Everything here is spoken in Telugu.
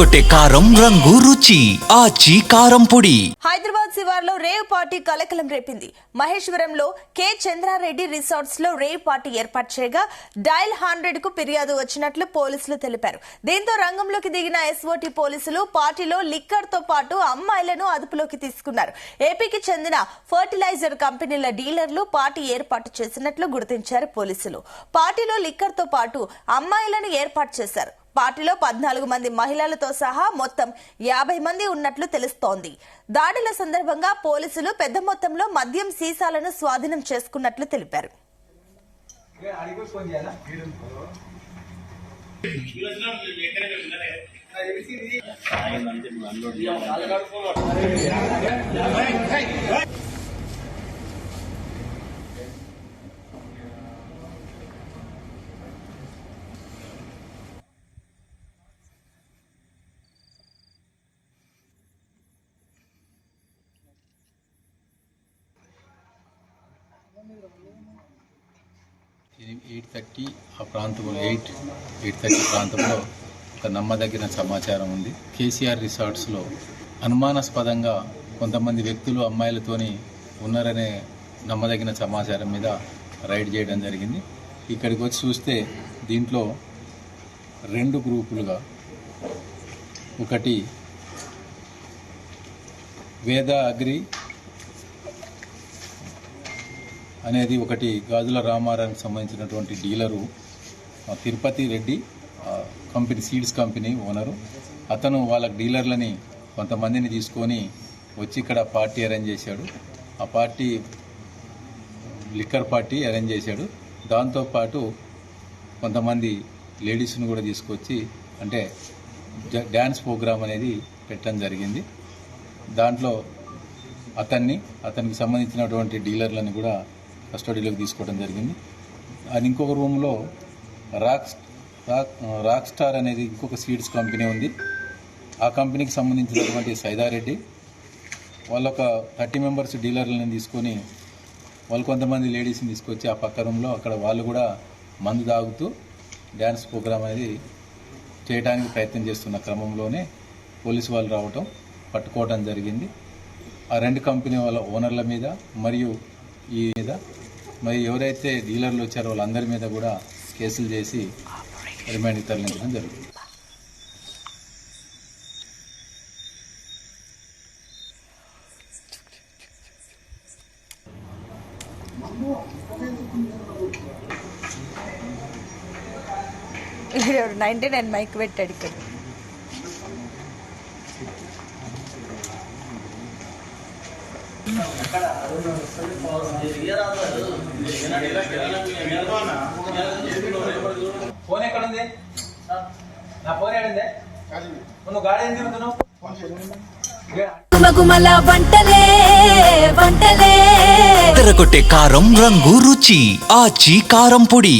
ఎర్రగొట్టే కారం రంగు రుచి ఆచి కారం పొడి. హైదరాబాద్ శివార్లో రేవ్ పార్టీ కలకలం రేపింది. మహేశ్వరంలో కె చంద్రారెడ్డి రిసార్ట్స్ లో రేవ్ పార్టీ ఏర్పాటు చేయగా డయల్ 100 కు ఫిర్యాదు వచ్చినట్లు పోలీసులు తెలిపారు. దీంతో రంగంలోకి దిగిన ఎస్ఓటీ పోలీసులు పార్టీలో లిక్కర్ తో పాటు అమ్మాయిలను అదుపులోకి తీసుకున్నారు. ఏపీకి చెందిన ఫర్టిలైజర్ కంపెనీల డీలర్లు పార్టీ ఏర్పాటు చేసినట్లు గుర్తించారు పోలీసులు. పార్టీలో లిక్కర్ తో పాటు అమ్మాయిలను ఏర్పాటు చేశారు. పార్టీలో 14 మంది మహిళలతో సహా మొత్తం 50 మంది ఉన్నట్లు తెలుస్తోంది. దాడుల సందర్భంగా పోలీసులు పెద్ద మొత్తంలో మద్యం సీసాలను స్వాధీనం చేసుకున్నట్లు తెలిపారు. ఇది 8:30 ఆ ప్రాంతంలో 8:30 ప్రాంతంలో ఒక నమ్మదగిన సమాచారం ఉంది. కేసీఆర్ రిసార్ట్స్లో అనుమానాస్పదంగా కొంతమంది వ్యక్తులు అమ్మాయిలతోని ఉన్నారనే నమ్మదగిన సమాచారం మీద రైడ్ చేయడం జరిగింది. ఇక్కడికి వచ్చి చూస్తే దీంట్లో 2 గ్రూపులుగా, ఒకటి వేద అగ్రి అనేది ఒకటి గాజుల రామారానికి సంబంధించినటువంటి dealer, Tirupati Reddy company seeds company owner. అతను వాళ్ళ డీలర్లని కొంతమందిని తీసుకొని వచ్చి ఇక్కడ పార్టీ అరేంజ్ చేశాడు. ఆ పార్టీ లిక్కర్ పార్టీ అరేంజ్ చేశాడు. దాంతోపాటు కొంతమంది లేడీస్ను కూడా తీసుకొచ్చి అంటే డ్యాన్స్ ప్రోగ్రామ్ అనేది పెట్టడం జరిగింది. దాంట్లో అతనికి సంబంధించినటువంటి డీలర్లను కూడా కస్టడీలోకి తీసుకోవడం జరిగింది. అది ఇంకొక రూమ్లో రాక్ స్టార్ అనేది ఇంకొక సీడ్స్ కంపెనీ ఉంది. ఆ కంపెనీకి సంబంధించినటువంటి సైదారెడ్డి వాళ్ళొక 30 మెంబర్స్ డీలర్లను తీసుకొని వాళ్ళు కొంతమంది లేడీస్ని తీసుకొచ్చి ఆ పక్క రూమ్లో అక్కడ వాళ్ళు కూడా మందు తాగుతూ డ్యాన్స్ ప్రోగ్రామ్ అనేది చేయడానికి ప్రయత్నం చేస్తున్న క్రమంలోనే పోలీసు వాళ్ళు రావటం, పట్టుకోవడం జరిగింది. ఆ 2 కంపెనీ వాళ్ళ ఓనర్ల మీద మరియు మరి ఎవరైతే డీలర్లు వచ్చారో వాళ్ళందరి మీద కూడా కేసులు చేసి రిమాండ్కి తరలించడం జరుగుతుంది. ఇక్కడ 99 మైక్ పెట్టాడు. ఇక్కడ ఫోన్ ఎక్కడుంది? నా ఫోన్ ఎక్కడుంది? నువ్వు గాడి ఏం తిరుగుతున్నావు? ఎర్రగొట్టే కారం రంగు రుచి ఆచి కారం పొడి.